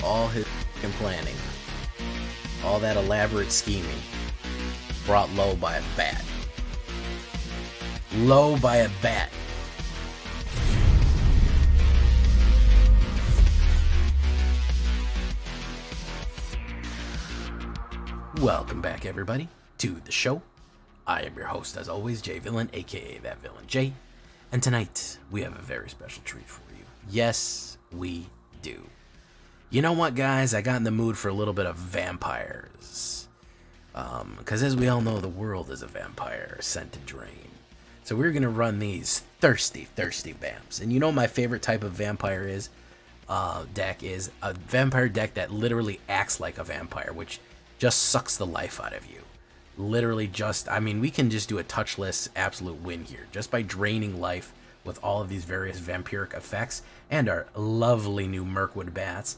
all his planning, all that elaborate scheming, brought low by a bat. Low by a bat. Welcome back, everybody, to the show. I am your host, as always, Jay Villain, aka That Villain J. And tonight, we have a very special treat for you. Yes, we do. You know what, guys? I got in the mood for a little bit of vampires. Because as we all know, the world is a vampire sent to drain. So we're going to run these thirsty vamps. And you know my favorite type of vampire deck is a vampire deck that literally acts like a vampire, which just sucks the life out of you. Literally just, I mean, we can just do a touchless absolute win here just by draining life with all of these various vampiric effects and our lovely new Mirkwood bats.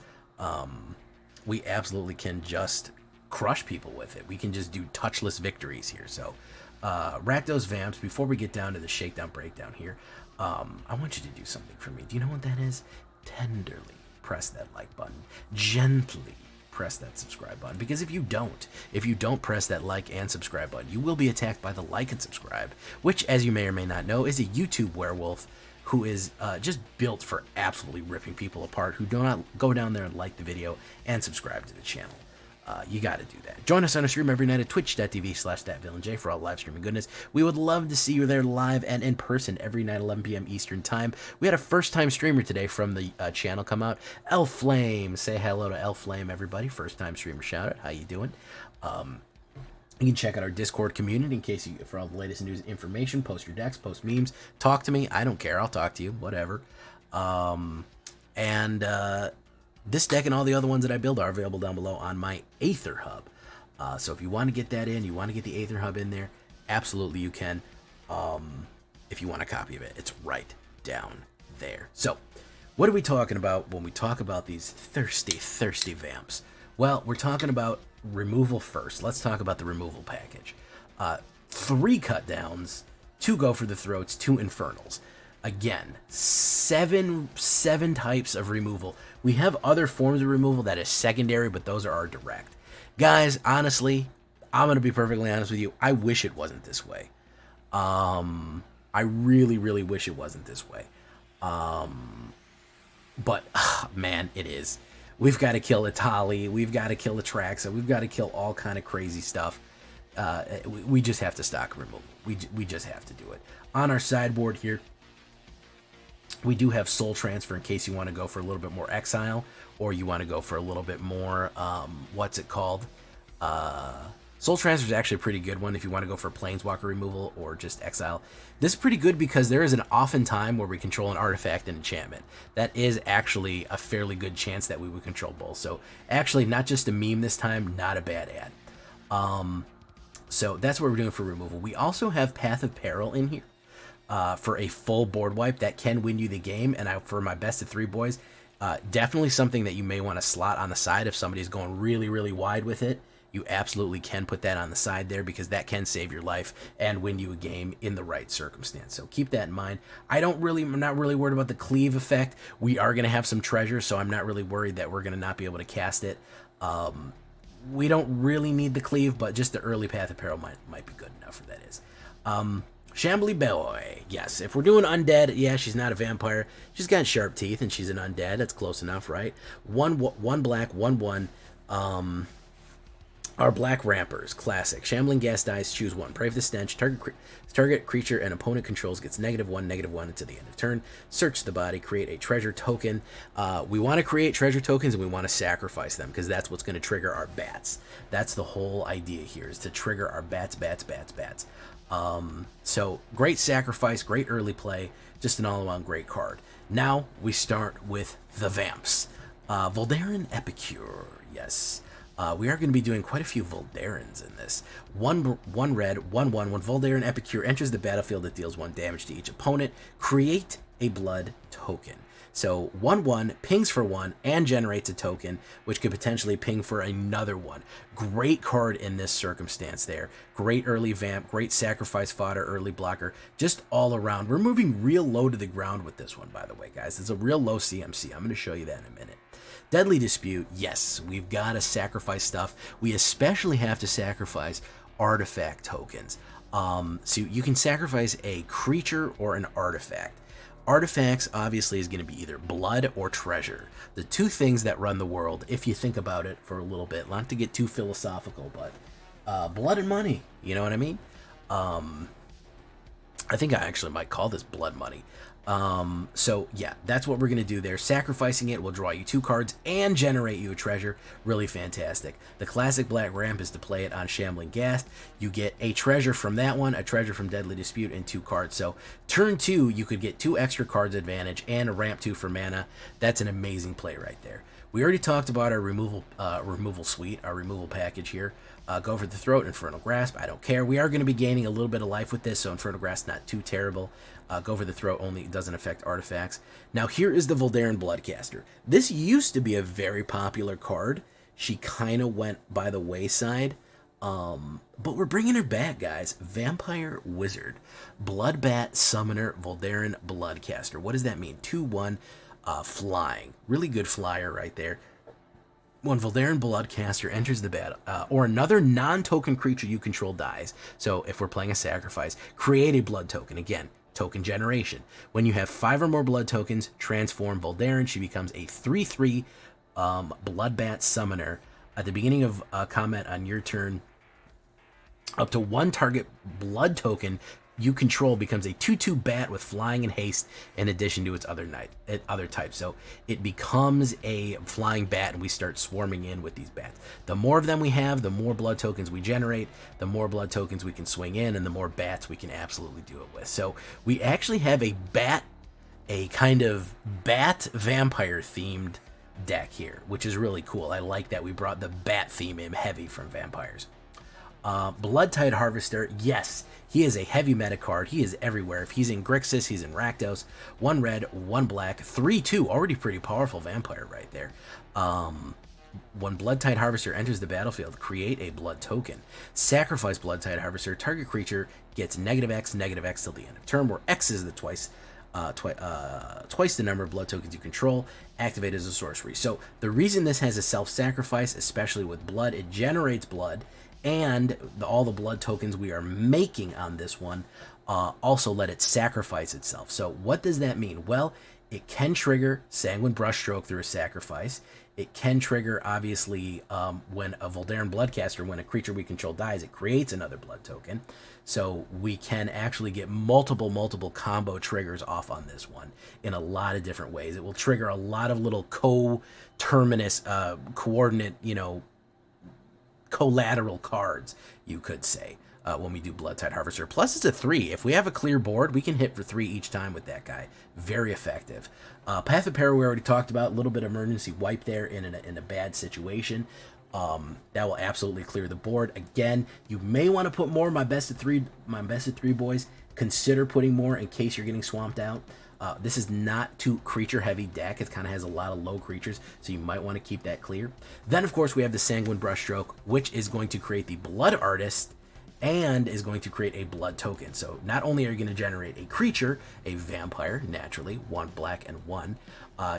We absolutely can just crush people with it. We can just do touchless victories here. So Rakdos Vamps, before we get down to the shakedown breakdown here, I want you to do something for me. Do you know what that is? Tenderly press that like button. Gently press that subscribe button, because if you don't press that like and subscribe button, you will be attacked by the like and subscribe, which, as you may or may not know, is a YouTube werewolf who is just built for absolutely ripping people apart who do not go down there and like the video and subscribe to the channel. You got to do that. Join us on a stream every night at twitch.tv/thatvillainj for all live streaming goodness. We would love to see you there live and in person every night, 11 p.m. Eastern time. We had a first-time streamer today from the channel come out. Elf Flame. Say hello to Elf Flame, everybody. First-time streamer shout-out. How you doing? You can check out our Discord community in case for all the latest news and information. Post your decks, post memes. Talk to me. I don't care. I'll talk to you. Whatever. This deck and all the other ones that I build are available down below on my AetherHub. So if you want to get that in, you want to get the AetherHub in there, absolutely you can. If you want a copy of it, it's right down there. So what are we talking about when we talk about these thirsty vamps? Well, we're talking about removal first. Let's talk about the removal package. 3 cut downs, 2 go for the throats, 2 infernals. Again, seven types of removal. We have other forms of removal that is secondary, but those are our direct. Guys, honestly, I'm going to be perfectly honest with you. I wish it wasn't this way. I really wish it wasn't this way. But, man, it is. We've got to kill Itali. We've got to kill Atraxa. We've got to kill all kind of crazy stuff. We just have to stock removal. We just have to do it. On our sideboard here, we do have Soul Transfer in case you want to go for a little bit more exile, or you want to go for a little bit more, what's it called? Soul Transfer is actually a pretty good one if you want to go for Planeswalker removal or just exile. This is pretty good because there is an often time where we control an artifact and enchantment. That is actually a fairly good chance that we would control both. So actually, not just a meme this time, not a bad ad. So that's what we're doing for removal. We also have Path of Peril in here. For a full board wipe that can win you the game, and for my best of 3 boys, definitely something that you may want to slot on the side if somebody's going really wide with it. You absolutely can put that on the side there because that can save your life and win you a game in the right circumstance. So keep that in mind. I'm not really worried about the cleave effect. We are going to have some treasure, so I'm not really worried that we're going to not be able to cast it. We don't really need the cleave, but just the early Path of Peril might be good enough for that is. Shambly Boy. Yes, if we're doing undead, yeah, she's not a vampire. She's got sharp teeth, and she's an undead. That's close enough, right? One black, 1/1. Our black rampers, classic. Shambling Gas dies, choose 1. Pray for the stench. Target creature an opponent controls gets -1/-1 until the end of turn. Search the body, create a treasure token. We want to create treasure tokens, and we want to sacrifice them, because that's what's going to trigger our bats. That's the whole idea here, is to trigger our bats. So great sacrifice, great early play, just an all-around great card. Now we start with the Vamps. Voldaren Epicure, yes. We are going to be doing quite a few Voldarens in this. One red, 1/1. When Voldaren Epicure enters the battlefield, it deals 1 damage to each opponent. Create a blood token. So 1/1 pings for 1 and generates a token, which could potentially ping for another one. Great card in this circumstance there. Great early vamp, great sacrifice fodder, early blocker, just all around. We're moving real low to the ground with this one, by the way, guys. It's a real low CMC. I'm going to show you that in a minute. Deadly Dispute, yes, we've got to sacrifice stuff. We especially have to sacrifice artifact tokens. So you can sacrifice a creature or an artifact. Artifacts obviously is going to be either blood or treasure. The two things that run the world, if you think about it for a little bit. Not to get too philosophical, but blood and money, you know what I mean? I think I actually might call this blood money. So yeah, that's what we're going to do there. Sacrificing it will draw you 2 cards and generate you a treasure. Really fantastic. The classic black ramp is to play it on Shambling Ghast. You get a treasure from that one, a treasure from Deadly Dispute, and 2 cards. So turn 2, you could get 2 extra cards advantage and a ramp 2 for mana. That's an amazing play right there. We already talked about our removal suite, our removal package here. Go for the Throat, Infernal Grasp, I don't care. We are going to be gaining a little bit of life with this, so Infernal Grasp not too terrible. Go for the Throat only doesn't affect artifacts. Now here is the Voldaren Bloodcaster. This used to be a very popular card. She kind of went by the wayside. But we're bringing her back, guys. Vampire Wizard. Bloodbat Summoner Voldaren Bloodcaster. What does that mean? 2/1 flying. Really good flyer right there. When Voldaren Bloodcaster enters the battle, or another non-token creature you control dies. So if we're playing a sacrifice, create a blood token. Again, token generation. When you have 5 or more blood tokens, transform Voldaren. She becomes a 3/3 Bloodbat Summoner. At the beginning of combat on your turn, up to 1 target blood token you control becomes a 2/2 bat with flying and haste in addition to its other types. So it becomes a flying bat, and we start swarming in with these bats. The more of them we have, the more blood tokens we generate, the more blood tokens we can swing in, and the more bats we can absolutely do it with. So we actually have a kind of bat vampire themed deck here, which is really cool. I like that we brought the bat theme in heavy from vampires. Bloodtide Harvester, yes, he is a heavy meta card. He is everywhere. If he's in Grixis, he's in Rakdos. 1 red, 1 black, 3/2, already pretty powerful vampire right there. When Bloodtide Harvester enters the battlefield, create a blood token. Sacrifice Bloodtide Harvester. Target creature gets -X till the end of turn, where X is the twice the number of blood tokens you control. Activate as a sorcery. So the reason this has a self-sacrifice, especially with blood, it generates blood, and all the blood tokens we are making on this one also let it sacrifice itself. So what does that mean? Well, it can trigger Sanguine Brushstroke through a sacrifice. It can trigger, obviously, when a Voldaren Bloodcaster, when a creature we control dies, it creates another blood token. So we can actually get multiple combo triggers off on this one in a lot of different ways. It will trigger a lot of little co-terminus, coordinate, collateral cards, you could say, when we do Bloodtide Harvester. Plus, it's a 3. If we have a clear board, we can hit for 3 each time with that guy. Very effective. Path of Peril we already talked about. A little bit of emergency wipe there in a bad situation. That will absolutely clear the board. Again, you may want to put more of my best of three boys. Consider putting more in case you're getting swamped out. This is not too creature heavy deck. It kind of has a lot of low creatures, so you might want to keep that clear. Then of course we have the Sanguine Brushstroke, which is going to create the Blood Artist and is going to create a blood token. So not only are you going to generate a creature, a vampire, naturally, 1 black and 1,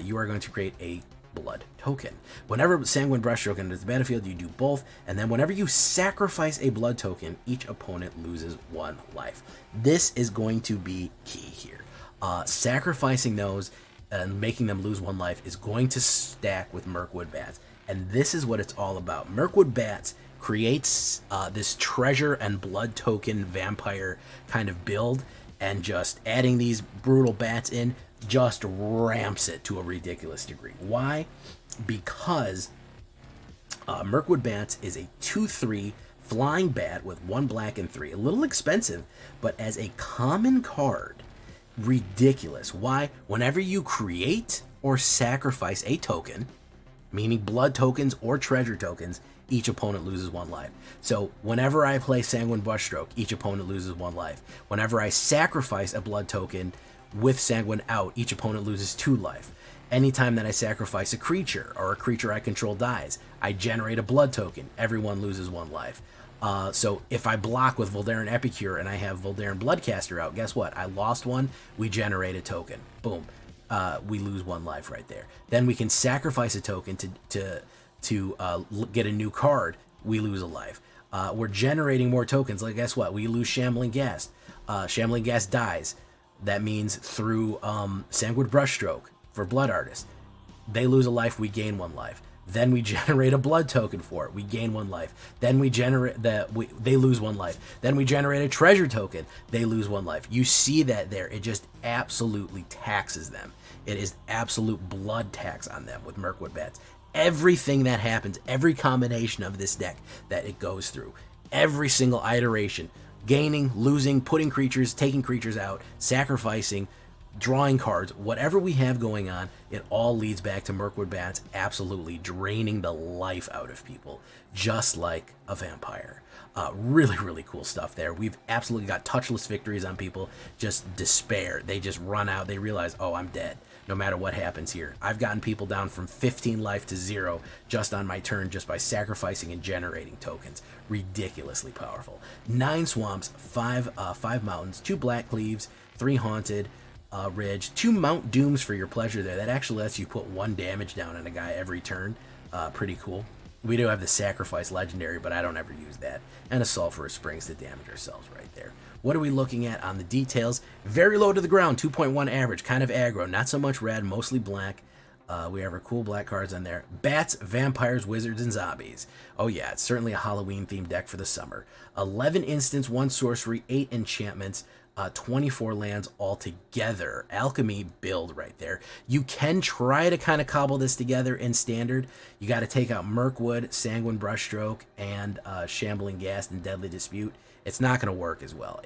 you are going to create a blood token. Whenever Sanguine Brushstroke enters the battlefield, you do both, and then whenever you sacrifice a blood token, each opponent loses 1 life. This is going to be key here. Sacrificing those and making them lose 1 life is going to stack with Mirkwood Bats, and this is what it's all about. Mirkwood Bats creates this treasure and blood token vampire kind of build, and just adding these brutal bats in just ramps it to a ridiculous degree. Why? Because Mirkwood Bats is a 2/3 flying bat with 1 black and 3. A little expensive, but as a common card, ridiculous. Why? Whenever you create or sacrifice a token, meaning blood tokens or treasure tokens, each opponent loses 1 life. So whenever I play Sanguine Brushstroke, each opponent loses 1 life. Whenever I sacrifice a blood token with Sanguine out, each opponent loses 2 life. Anytime that I sacrifice a creature or a creature I control dies, I generate a blood token. Everyone loses 1 life. So if I block with Voldaren Epicure and I have Voldaren Bloodcaster out, guess what? I lost 1, we generate a token. Boom. we lose 1 life right there. Then we can sacrifice a token to get a new card. We lose a life. We're generating more tokens. Like, guess what? We lose Shambling Ghast. Shambling Ghast dies. That means through Sanguine Brushstroke for Blood Artist, they lose a life, we gain 1 life. Then we generate a blood token for it, we gain 1 life. Then we generate they lose 1 life. Then we generate a treasure token, they lose 1 life. You see that there, it just absolutely taxes them. It is absolute blood tax on them with Mirkwood Bats. Everything that happens, every combination of this deck that it goes through, every single iteration, gaining, losing, putting creatures, taking creatures out, sacrificing, drawing cards, whatever we have going on, it all leads back to Mirkwood Bats absolutely draining the life out of people, just like a vampire. Really, really cool stuff there. We've absolutely got touchless victories on people, just despair. They just run out. They realize, oh, I'm dead, no matter what happens here. I've gotten people down from 15 life to 0 just on my turn, just by sacrificing and generating tokens. Ridiculously powerful. 9 swamps, 5 mountains, 2 black cleaves, 3 haunted, Ridge, 2 Mount Dooms for your pleasure there. That actually lets you put 1 damage down on a guy every turn. Pretty cool. We do have the Sacrifice Legendary, but I don't ever use that. And a Sulphurous Springs to damage ourselves right there. What are we looking at on the details? Very low to the ground, 2.1 average, kind of aggro. Not so much red, mostly black. We have our cool black cards on there. Bats, vampires, wizards, and zombies. Oh yeah, it's certainly a Halloween-themed deck for the summer. 11 instants, 1 sorcery, 8 enchantments, 24 lands altogether. Alchemy build right there. You can try to kind of cobble this together in standard. You got to take out Mirkwood, Sanguine Brushstroke, and Shambling Ghast and Deadly Dispute. It's not going to work as well.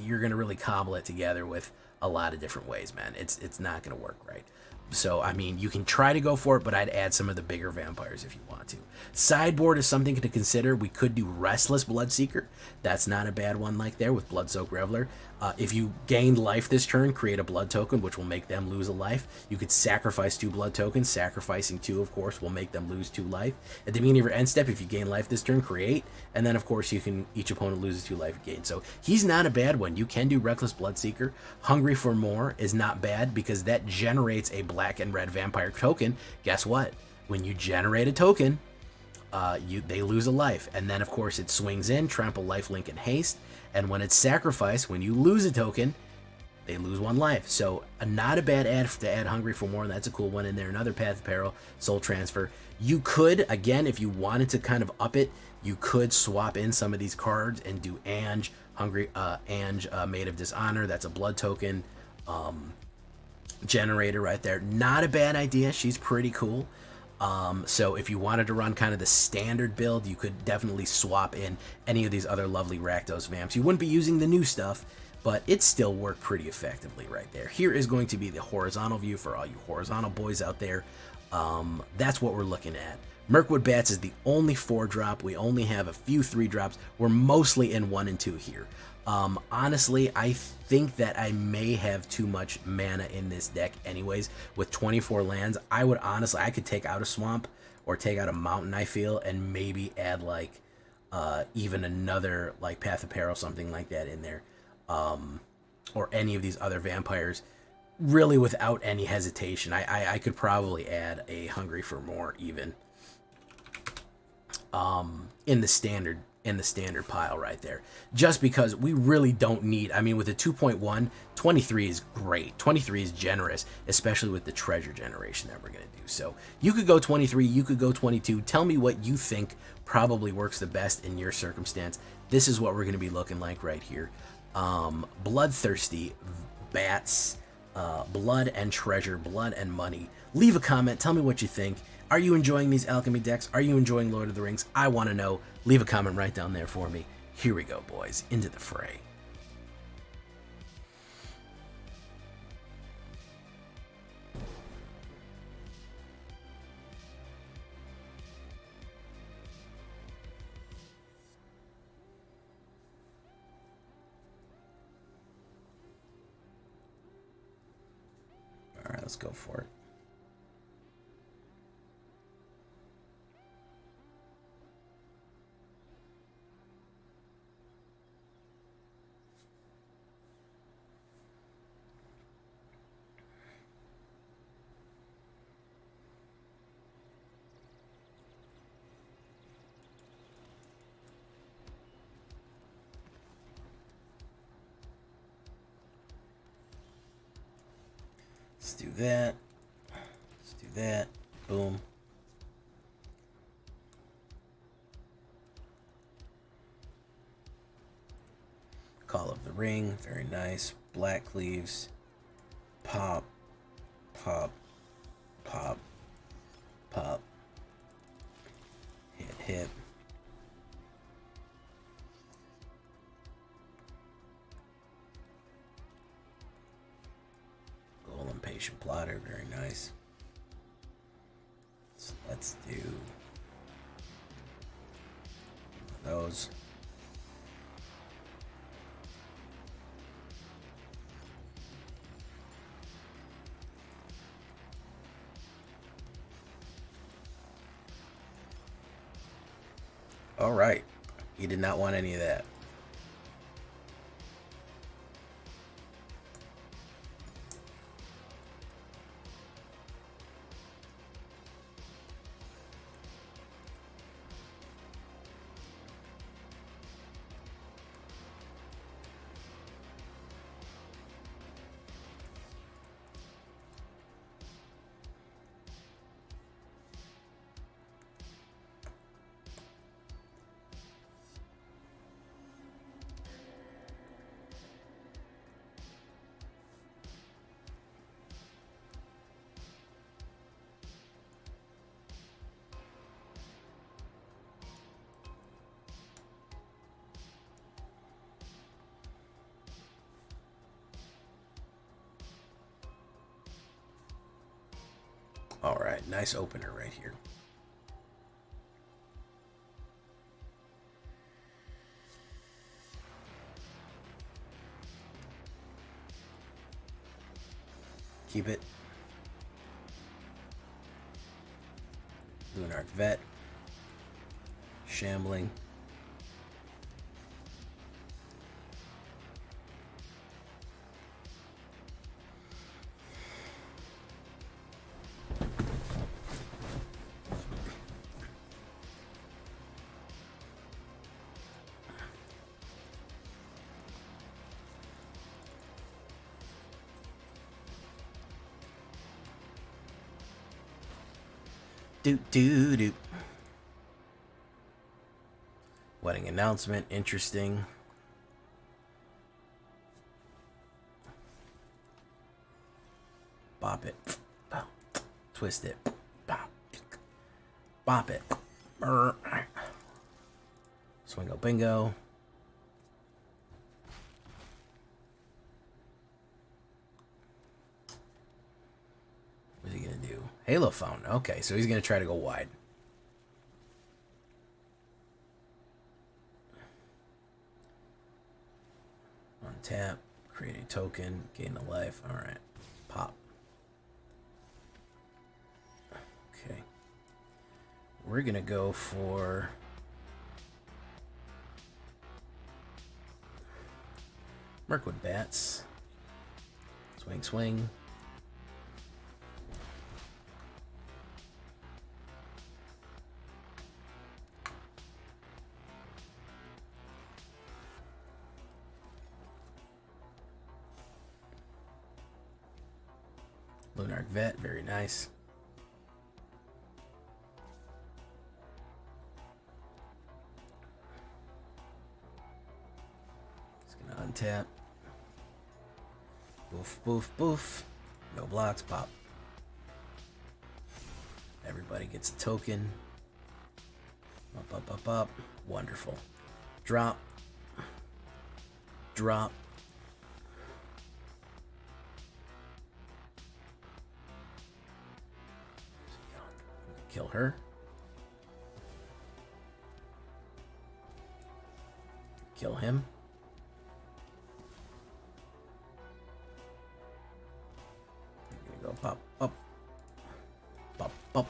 You're going to really cobble it together with a lot of different ways, man. It's not going to work right. So, I mean, you can try to go for it, but I'd add some of the bigger vampires if you want to. Sideboard is something to consider. We could do Restless Bloodseeker. That's not a bad one like there with Bloodsoaked Reveler. If you gained life this turn, create a blood token, which will make them lose a life. You could sacrifice 2 blood tokens. Sacrificing 2, of course, will make them lose 2 life. At the beginning of your end step, if you gain life this turn, create. And then, of course, each opponent loses 2 life gain. So he's not a bad one. You can do Reckless Bloodseeker. Hungry for More is not bad because that generates a black and red vampire token. Guess what? When you generate a token, they lose a life. And then, of course, it swings in, trample, lifelink, and haste. And when it's sacrificed, when you lose a token, they lose 1 life. So not a bad add to add Hungry for More. That's a cool one in there. Another Path of Peril, Soul Transfer. You could, again, if you wanted to kind of up it, you could swap in some of these cards and do Ange, Maid of Dishonor. That's a blood token generator right there. Not a bad idea. She's pretty cool. So if you wanted to run kind of the standard build, you could definitely swap in any of these other lovely Rakdos Vamps. You wouldn't be using the new stuff, but it still worked pretty effectively right there. Here is going to be the horizontal view for all you horizontal boys out there. That's what we're looking at. Mirkwood Bats is the only 4-drop. We only have a few 3-drops. We're mostly in 1 and 2 here. Honestly, I think that I may have too much mana in this deck anyways. With 24 lands, I could take out a swamp or take out a mountain, I feel, and maybe add like even another like Path of Peril, something like that in there. Or any of these other vampires, really without any hesitation. I could probably add a Hungry for More even in the standard pile right there, just because we really don't need, I mean, with the 2.1, 23 is great. 23 is generous, especially with the treasure generation that we're going to do. So you could go 23, you could go 22. Tell me what you think probably works the best in your circumstance. This is what we're going to be looking like right here. Bloodthirsty Bats, blood and treasure, blood and money. Leave a comment. Tell me what you think. Are you enjoying these alchemy decks? Are you enjoying Lord of the Rings? I want to know. Leave a comment right down there for me. Here we go, boys. Into the fray. All right, let's go for it. Let's do that. Let's do that. Boom. Call of the Ring. Very nice. Black Cleaves. Pop. Pop. Pop. Pop. Hit. Hit. Golem Patient Plotter. Very nice. So let's do those. All right. He did not want any of that. All right, nice opener right here. Keep it. Lunar Vet. Shambling. Do. Wedding announcement, interesting. Bop it. Twist it. Bop it. Swingo bingo. What's he gonna do? Halo Fountain. Okay, so he's gonna try to go wide. Untap, create a token, gain a life. All right, pop. Okay, we're gonna go for Mirkwood Bats. Swing, swing. Lunar Vet, very nice. Just gonna untap. Boof, boof, boof. No blocks, pop. Everybody gets a token. Up. Wonderful. Drop. Drop. Kill her. Kill him. I'm gonna go pop up. Pop up.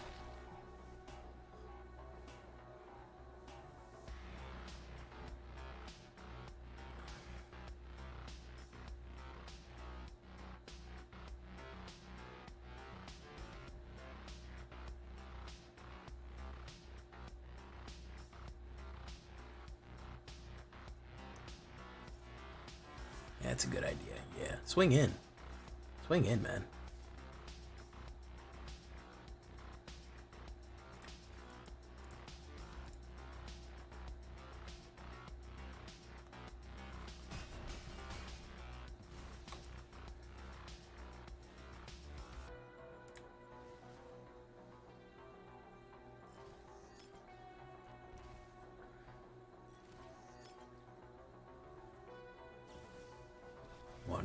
Yeah, that's a good idea. Yeah. Swing in. Swing in, man.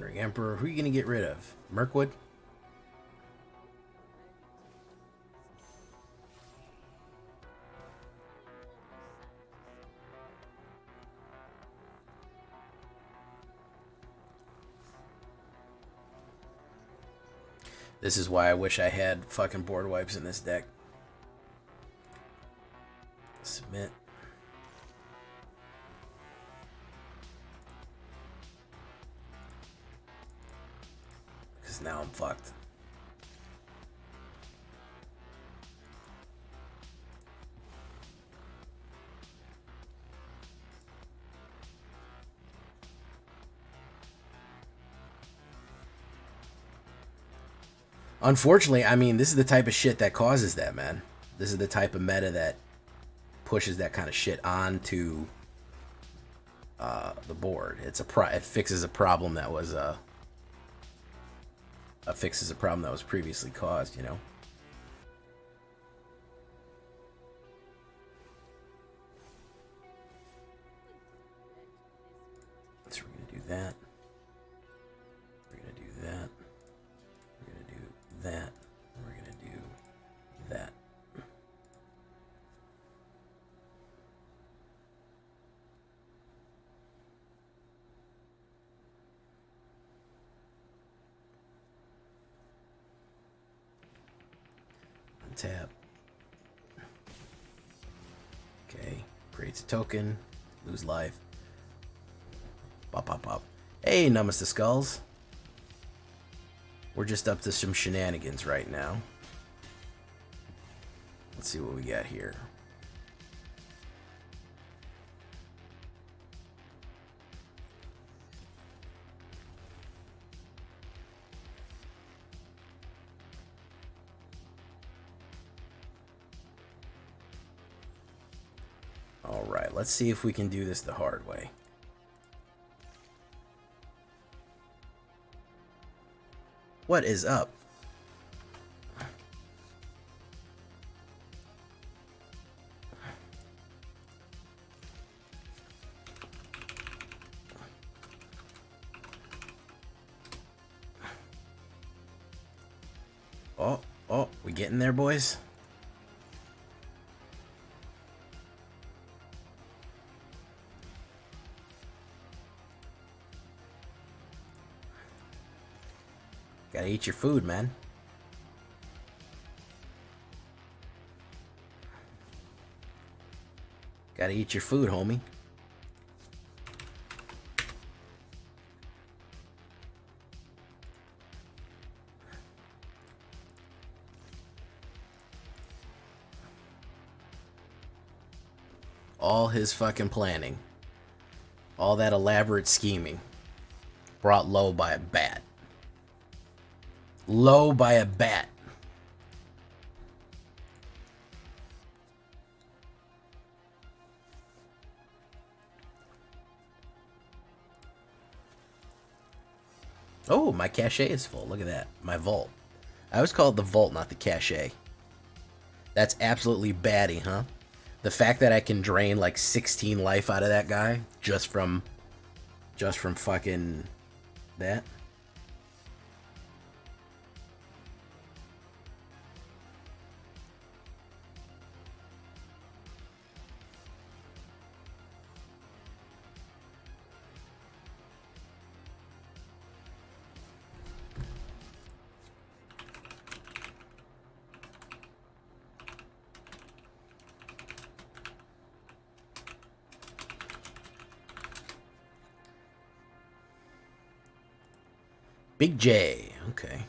Wandering Emperor. Who are you going to get rid of? Mirkwood? This is why I wish I had fucking board wipes in this deck. Submit. Because now I'm fucked. Unfortunately, I mean, this is the type of shit that causes that, man. This is the type of meta that pushes that kind of shit onto the board. It fixes a problem that was previously caused, you know. So we're gonna do that. We're gonna do that. We're gonna do that. We're gonna do that. Untap. Okay. Creates a token. Lose life. Pop, pop, pop. Hey, Numbus the Skulls. We're just up to some shenanigans right now. Let's see what we got here. All right, let's see if we can do this the hard way. What is up? Oh, we getting there, boys? Gotta eat your food, man. Gotta eat your food, homie. All his fucking planning. All that elaborate scheming. Brought low by a bat. Low by a bat. Oh, my cache is full. Look at that. My vault. I always call it the vault, not the cache. That's absolutely batty, huh? The fact that I can drain like 16 life out of that guy just from fucking that. Big J, okay.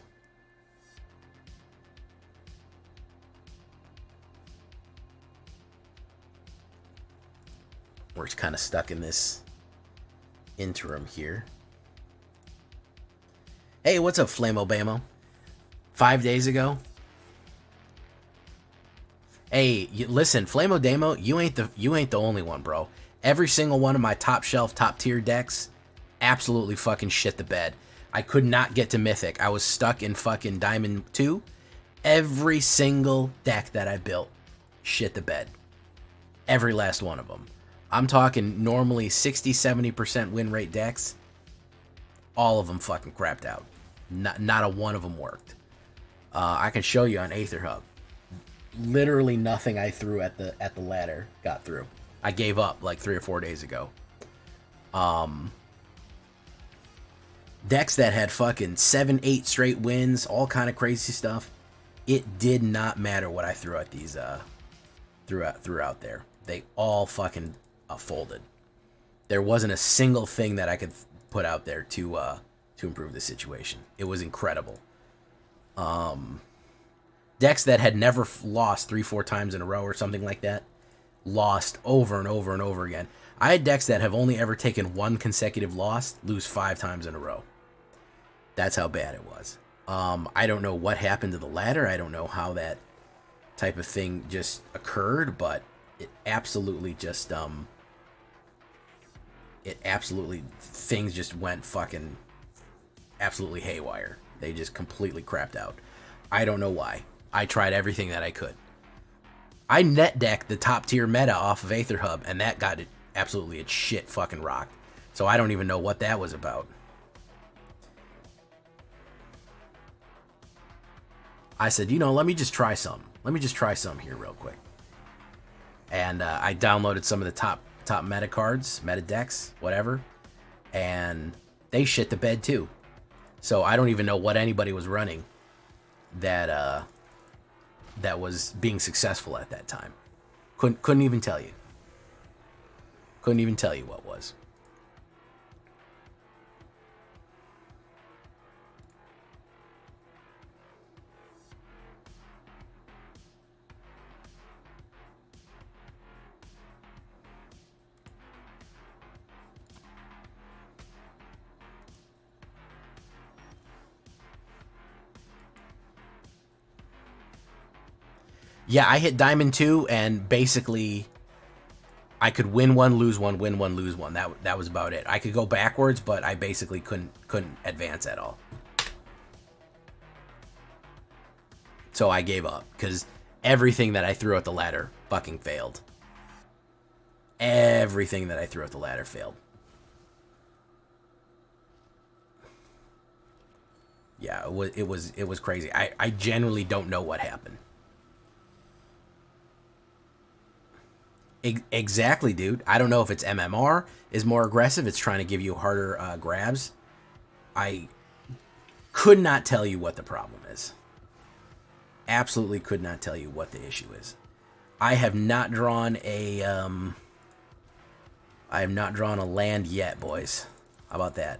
We're kind of stuck in this interim here. Hey, what's up, Flamo Bamo? 5 days ago. Hey, listen, Flamo Damo, you ain't the only one, bro. Every single one of my top shelf, top tier decks absolutely fucking shit the bed. I could not get to Mythic. I was stuck in fucking Diamond 2. Every single deck that I built shit the bed. Every last one of them. I'm talking normally 60-70% win rate decks. All of them fucking crapped out. Not a one of them worked. I can show you on AetherHub. Literally nothing I threw at the ladder got through. I gave up like 3 or 4 days ago. Decks that had fucking 7, 8 straight wins, all kind of crazy stuff. It did not matter what I threw at these threw out there. They all fucking folded. There wasn't a single thing that I could put out there to improve the situation. It was incredible. Decks that had never lost 3, 4 times in a row or something like that, lost over and over and over again. I had decks that have only ever taken 1 consecutive loss, lose 5 times in a row. That's how bad it was. I don't know what happened to the ladder. I don't know how that type of thing just occurred, but it absolutely just things just went fucking absolutely haywire. They just completely crapped out. I don't know why. I tried everything that I could. I net decked the top tier meta off of AetherHub, and that got it absolutely its shit fucking rocked. So I don't even know what that was about. I said, let me just try some. Let me just try some here real quick. And I downloaded some of the top meta cards, meta decks, whatever, and they shit the bed too. So I don't even know what anybody was running that was being successful at that time. Couldn't even tell you. Couldn't even tell you what was. Yeah, I hit Diamond 2, and basically I could win one, lose one, win one, lose one. That was about it. I could go backwards, but I basically couldn't advance at all. So I gave up, because everything that I threw at the ladder fucking failed. Everything that I threw at the ladder failed. Yeah, it was crazy. I genuinely don't know what happened. Exactly, dude. I don't know if it's MMR is more aggressive. It's trying to give you harder grabs. I could not tell you what the problem is. Absolutely could not tell you what the issue is. I have not drawn a land yet, boys. How about that?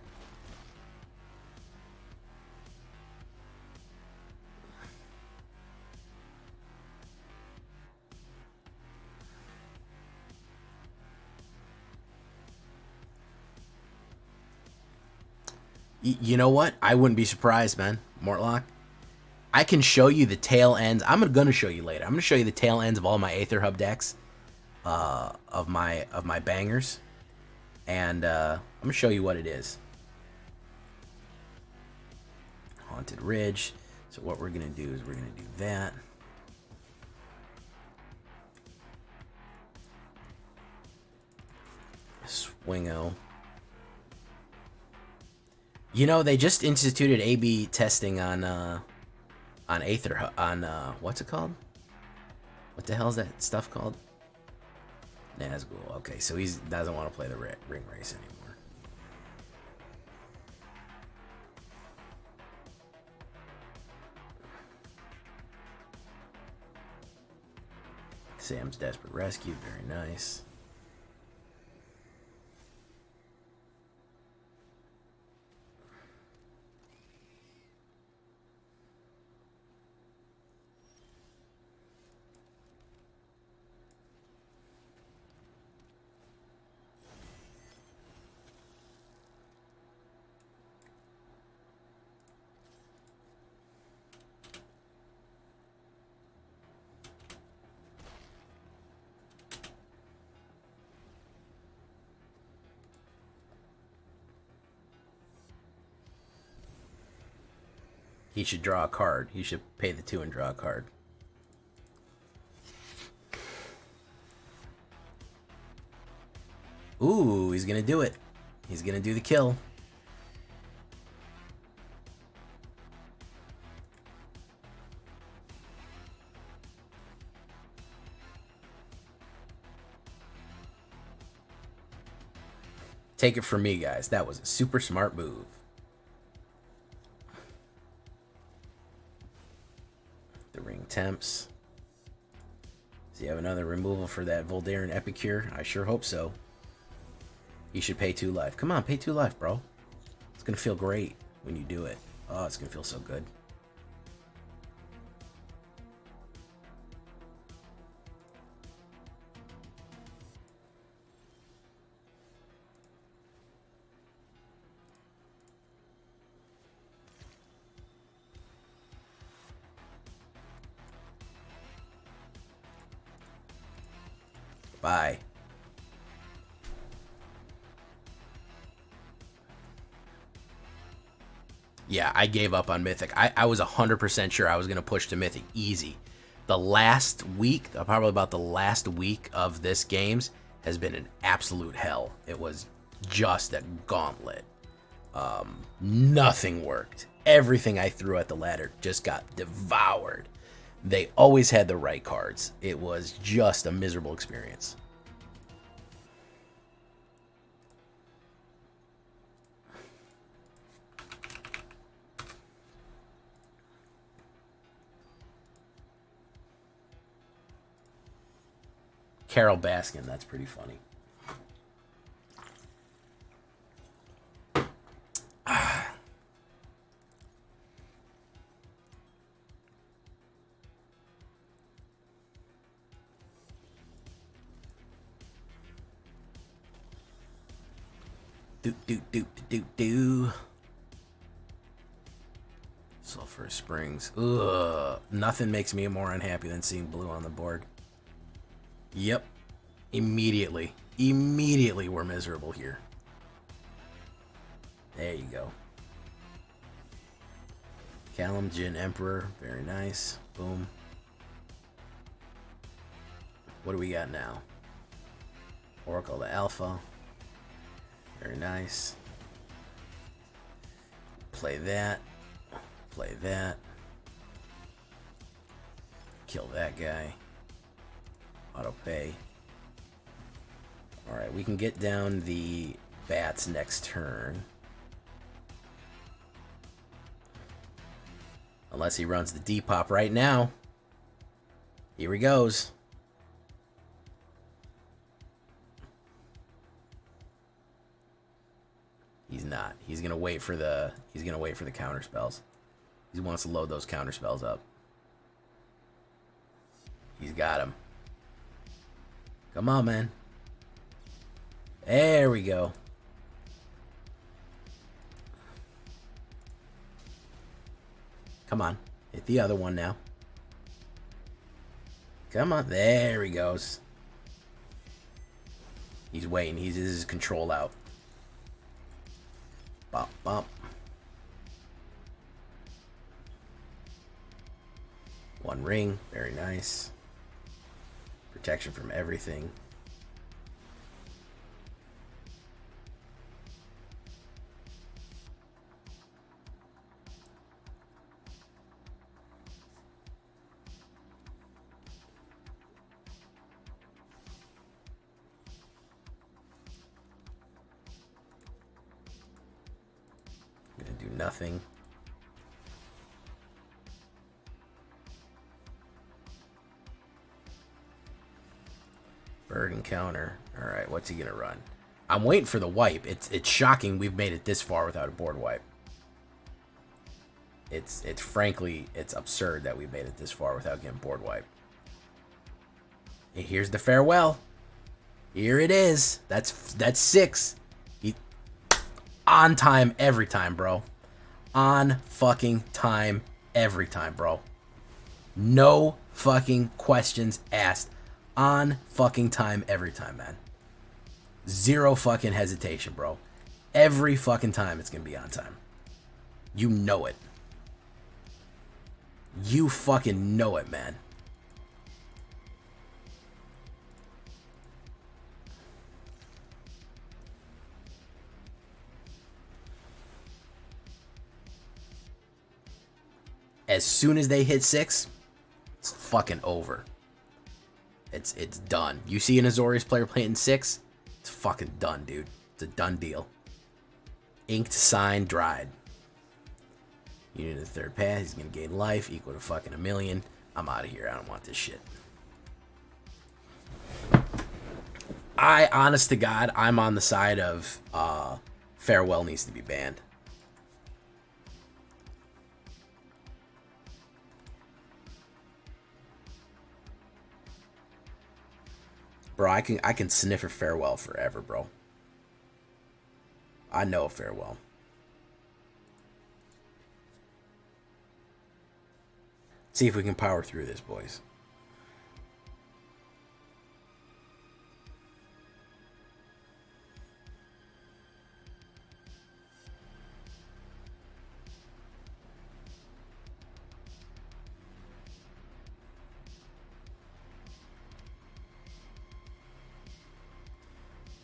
You know what? I wouldn't be surprised, man. Mortlock. I can show you the tail ends. I'm gonna show you later. I'm gonna show you the tail ends of all my AetherHub decks, of my bangers, and I'm gonna show you what it is. Haunted Ridge. So what we're gonna do is we're gonna do that. Swingo. They just instituted A/B testing on AetherHub, on what's it called? What the hell is that stuff called? Nazgul. Okay, so he doesn't want to play the ring race anymore. Sam's Desperate Rescue, very nice. He should draw a card. He should pay the 2 and draw a card. Ooh, he's gonna do it. He's gonna do the kill. Take it from me, guys. That was a super smart move. The ring temps. Does he have another removal for that Voldaren Epicure? I sure hope so. He should pay 2 life. Come on, pay 2 life, bro. It's going to feel great when you do it. Oh, it's going to feel so good. Bye. Yeah, I gave up on Mythic. I was 100% sure I was going to push to Mythic easy. The last week, probably about the last week of this games, has been an absolute hell. It was just a gauntlet. Nothing worked. Everything I threw at the ladder just got devoured. They always had the right cards. It was just a miserable experience. Carol Baskin, that's pretty funny. Do. Sulphur Springs. Ugh. Nothing makes me more unhappy than seeing blue on the board. Yep. Immediately we're miserable here. There you go. Callum Jin Emperor. Very nice. Boom. What do we got now? Oracle to Alpha. Very nice. Play that. Play that. Kill that guy. Auto pay. Alright, we can get down the bats next turn. Unless he runs the Depop right now. Here he goes. He's not. He's gonna wait for the counter spells. He wants to load those counter spells up. He's got him. Come on, man. There we go. Come on. Hit the other one now. Come on. There he goes. He's waiting. He's his control out. Bump, bump. One ring. Very nice. Protection from everything. Gonna do nothing. Bird encounter. Alright, what's he gonna run? I'm waiting for the wipe. It's shocking we've made it this far without a board wipe. It's frankly, it's absurd that we made it this far without getting board wipe. And here's the farewell. Here it is. That's 6. On time every time, bro. On fucking time every time, bro. No fucking questions asked. On fucking time every time, man. Zero fucking hesitation, bro. Every fucking time it's gonna be on time. You know it. You fucking know it, man. As soon as they hit 6, it's fucking over. It's done. You see an Azorius player playing 6, it's fucking done, dude. It's a done deal. Inked, signed, dried. Unit of the third path. He's gonna gain life equal to fucking 1,000,000. I'm out of here. I don't want this shit. Honest to God, I'm on the side of Farewell needs to be banned. Bro, I can sniff a Farewell forever, bro. I know a Farewell. See if we can power through this, boys.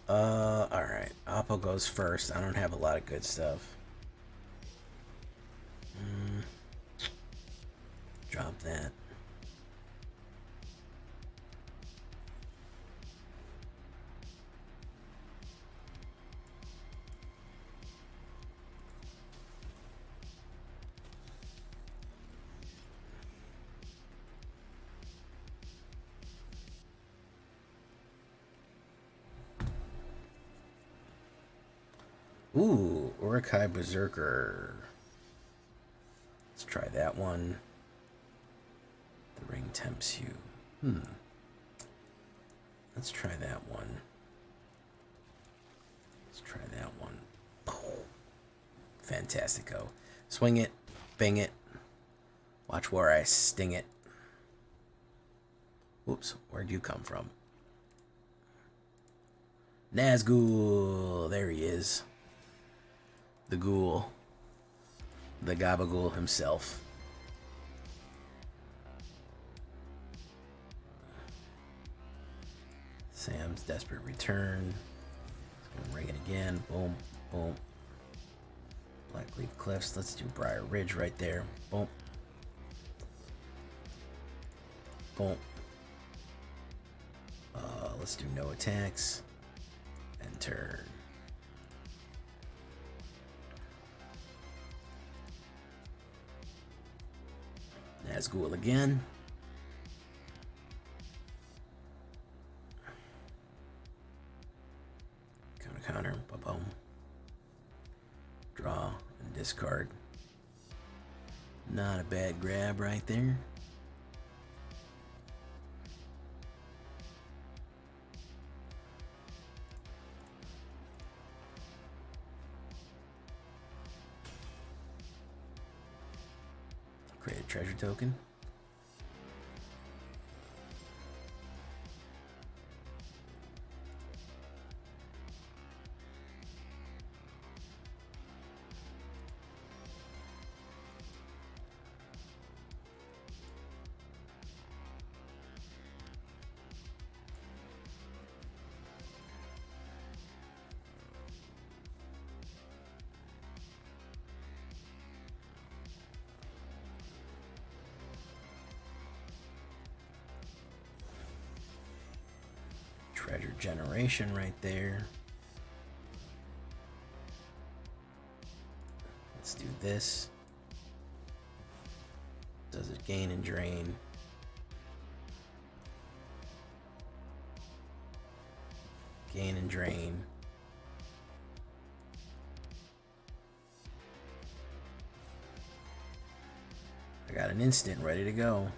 Alright. Oppo goes first. I don't have a lot of good stuff. Drop that. Ooh, Urukai Berserker. Let's try that one. The ring tempts you. Let's try that one. Let's try that one. Fantastico. Swing it, bang it. Watch where I sting it. Oops, where'd you come from? Nazgul, there he is. The ghoul. The Gabagool himself. Sam's desperate return. He's gonna ring it again. Boom, boom. Blackleaf Cliffs. Let's do Briar Ridge right there. Boom. Boom. Let's do no attacks. And turn. Nazgul again. Counter. Boom. Draw and discard. Not a bad grab right there. Create a treasure token. Treasure generation right there. Let's do this. Does it gain and drain? Gain and drain. I got an instant ready to go.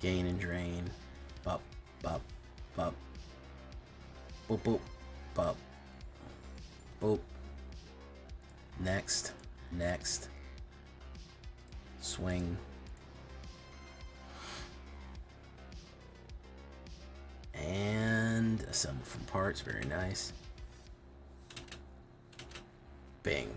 Gain and drain. Bop, bop, bop. Boop, boop, bop. Boop. Next, next. Swing. And assemble from parts. Very nice. Bing.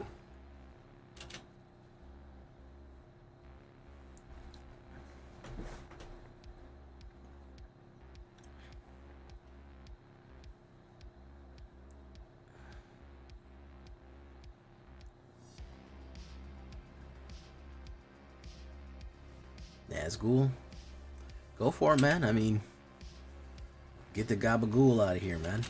Nazgul. Go for it, man. I mean, get the Gabagool out of here, man.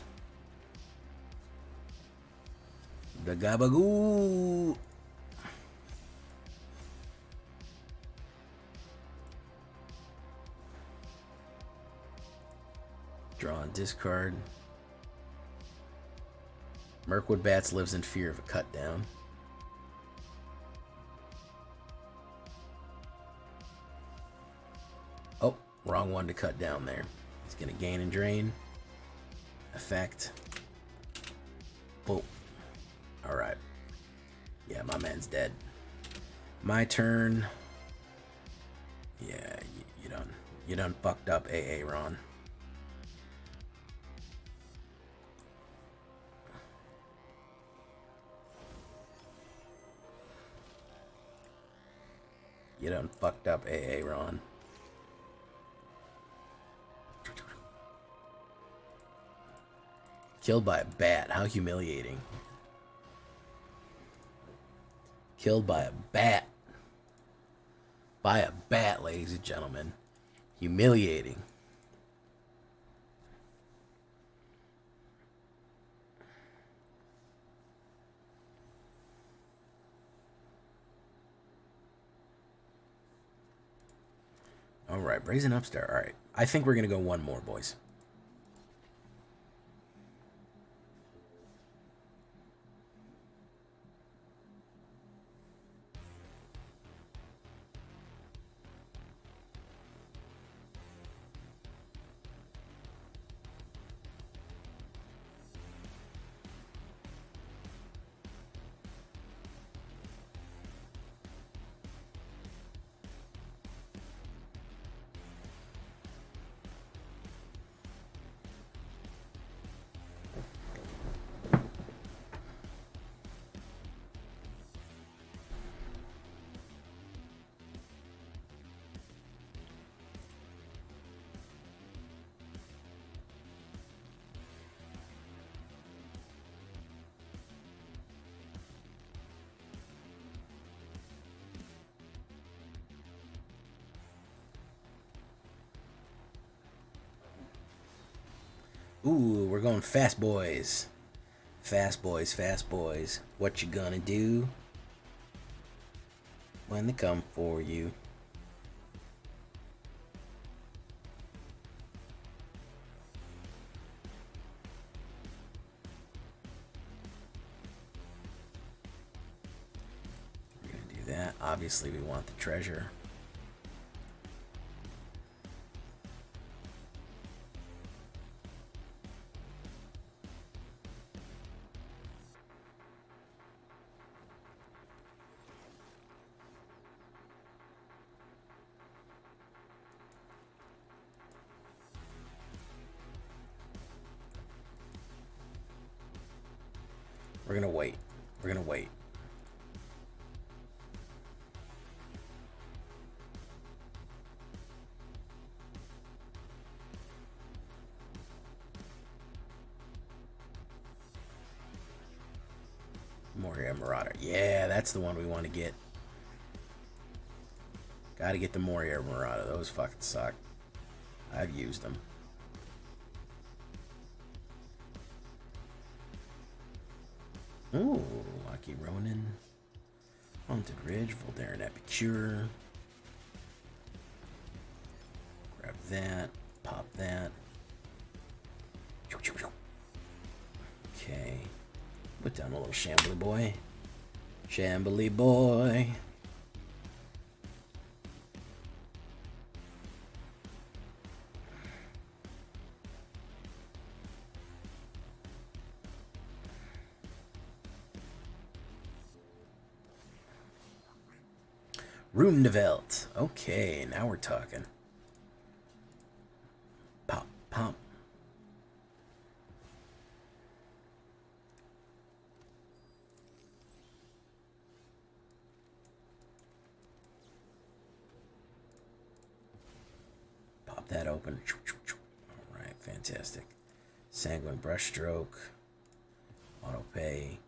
The Gabagool. Draw and discard. Mirkwood Bats lives in fear of a cut down. Oh, wrong one to cut down there. He's going to gain and drain. Effect. Oh. Alright. Yeah, my man's dead. My turn. Yeah, you done fucked up, AA Ron. You done fucked up, AA Ron. Killed by a bat. How humiliating. Killed by a bat. By a bat, ladies and gentlemen. Humiliating. Alright, Brazen Upstart. Alright. I think we're going to go one more, boys. Ooh, we're going fast, boys. Fast boys, fast boys. What you gonna do when they come for you? We're gonna do that. Obviously, we want the treasure. We're gonna wait. We're gonna wait. Moria Marauder. Yeah, that's the one we want to get. Gotta get the Moria Marauder. Those fucking suck. I've used them. Ooh, Lucky Ronin. Haunted Ridge, Voldarin Epicure. Grab that. Pop that. Okay. Put down a little Shambly Boy. Shambly Boy. Roomdevelt. Okay, now we're talking. Pop, pop. Pop that open. Alright, fantastic. Sanguine Brushstroke. Auto pay.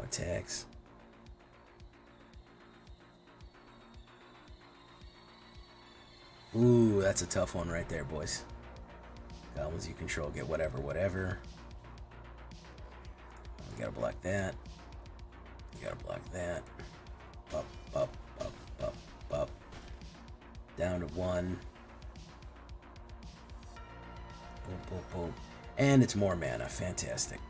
attacks. Ooh, that's a tough one right there, boys. Goblins you control get whatever, whatever. You gotta block that. You gotta block that. Up, up, up, up, up. Down to 1. Boom, boom, boom. And it's more mana. Fantastic.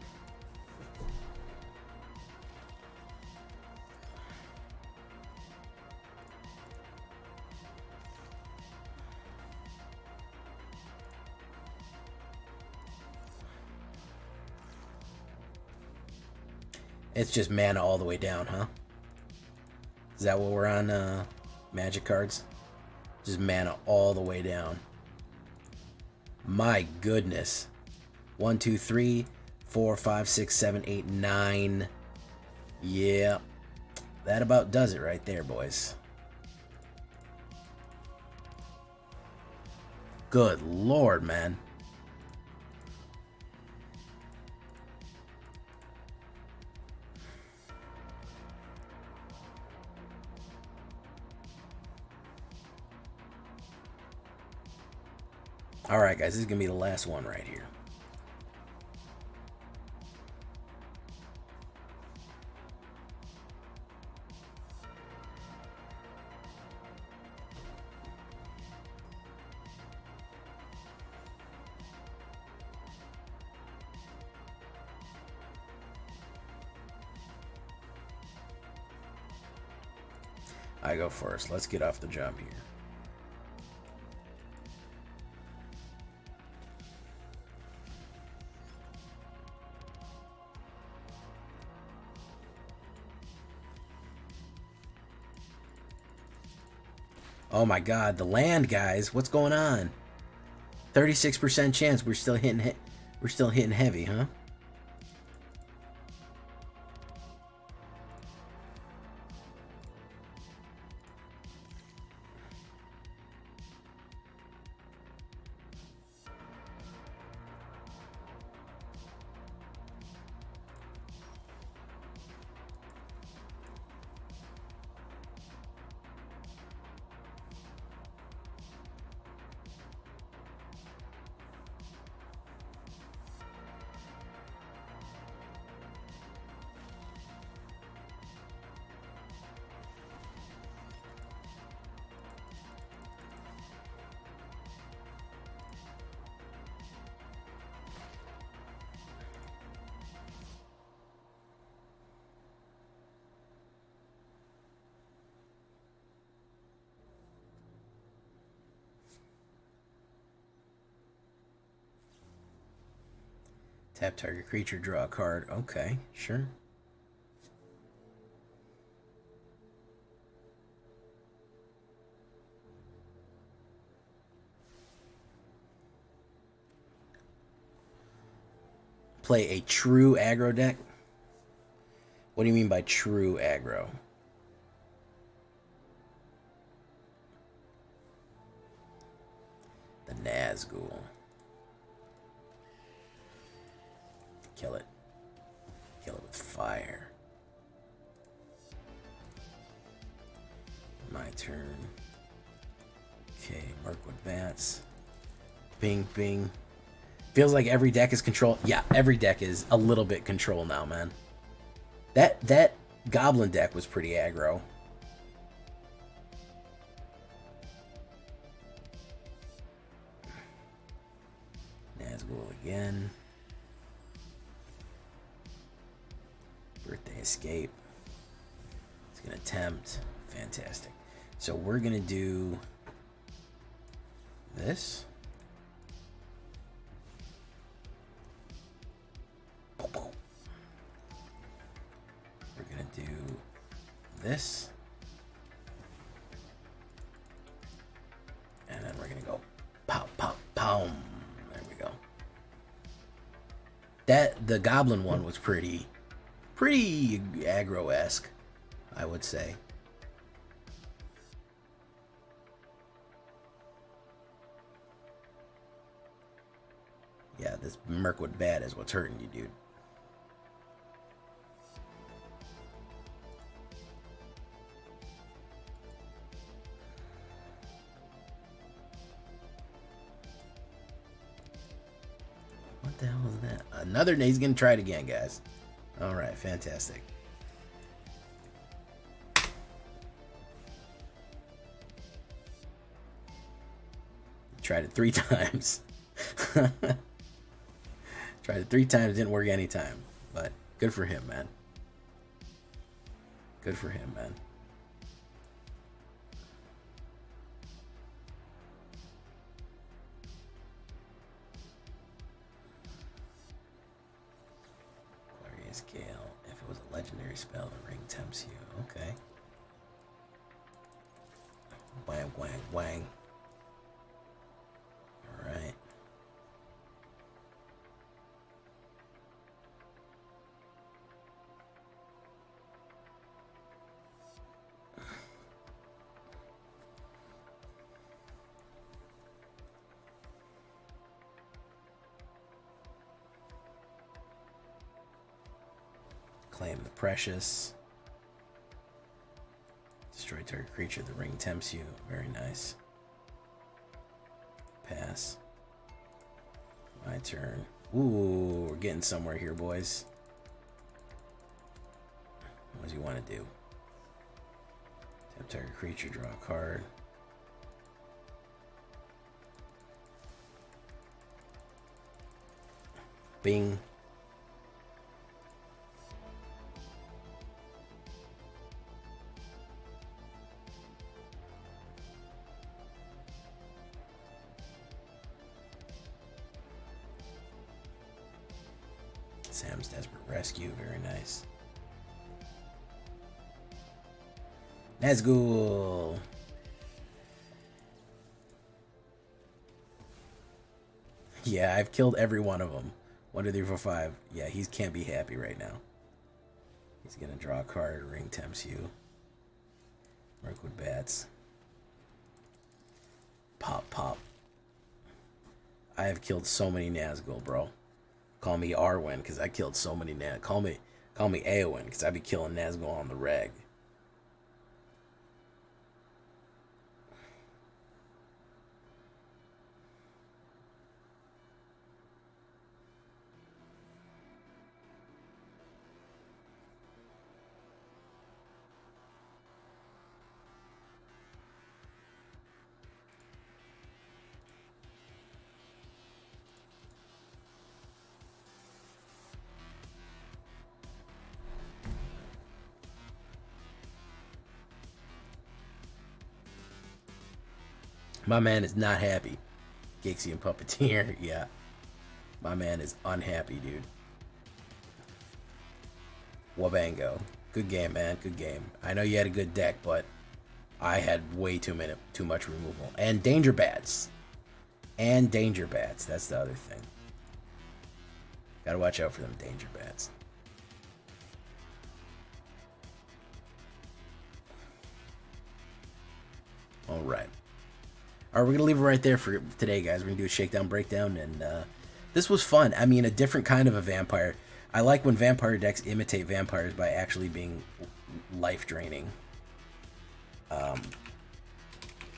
It's just mana all the way down, huh? Is that what we're on, Magic cards? Just mana all the way down. My goodness. 1, 2, 3, 4, 5, 6, 7, 8, 9. Yeah. That about does it right there, boys. Good lord, man. Alright, guys, this is going to be the last one right here. I go first. Let's get off the jump here. Oh my god, the land, guys. What's going on? 36% chance we're still hitting heavy, huh? Tap target creature, draw a card. Okay, sure. Play a true aggro deck? What do you mean by true aggro? The Nazgul. Kill it. Kill it with fire. My turn. Okay, Mirkwood Bats. Bing, bing. Feels like every deck is control. Yeah, every deck is a little bit control now, man. That Goblin deck was pretty aggro. Nazgul again. Birthday Escape. It's gonna attempt. Fantastic. So we're gonna do this. We're gonna do this. And then we're gonna go pow, pow, pow. There we go. The Goblin one was pretty aggro-esque, I would say. Yeah, this Mirkwood Bat is what's hurting you, dude. What the hell is that? Another. He's gonna try it again, guys. All right, fantastic. Tried it 3 times. Tried it 3 times, didn't work any time. But good for him, man. Good for him, man. Glorious Gale. If it was a legendary spell, the ring tempts you. Okay. Wang, wang, wang. Alright. Claim the precious. Destroy target creature. The ring tempts you. Very nice. Pass. My turn. Ooh, we're getting somewhere here, boys. What does he want to do? Tap target creature, draw a card. Bing. Sam's Desperate Rescue, very nice. Nazgul. Yeah, I've killed every one of them. 1, 2, 3, 4, 5. Yeah, he can't be happy right now. He's gonna draw a card. Ring tempts you. Mirkwood Bats. Pop, pop. I have killed so many Nazgul, bro. Call me Arwen, because I killed so many Naz. Call me Eowyn, because I be killing Nazgul on the reg. My man is not happy. Gixian Puppeteer, yeah. My man is unhappy, dude. Wabango. Good game, man. Good game. I know you had a good deck, but I had way too much removal. And Danger Bats. And Danger Bats. That's the other thing. Gotta watch out for them Danger Bats. Alright. Alright, we're going to leave it right there for today, guys. We're going to do a shakedown, breakdown, and this was fun. I mean, a different kind of a vampire. I like when vampire decks imitate vampires by actually being life-draining.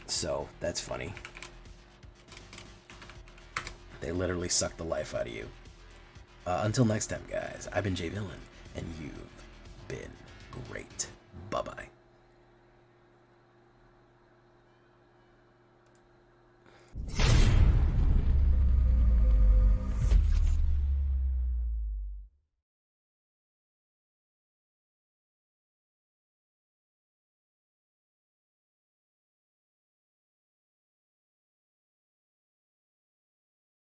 So, that's funny. They literally suck the life out of you. Until next time, guys, I've been Jay Villain, and you've been great. Bye-bye.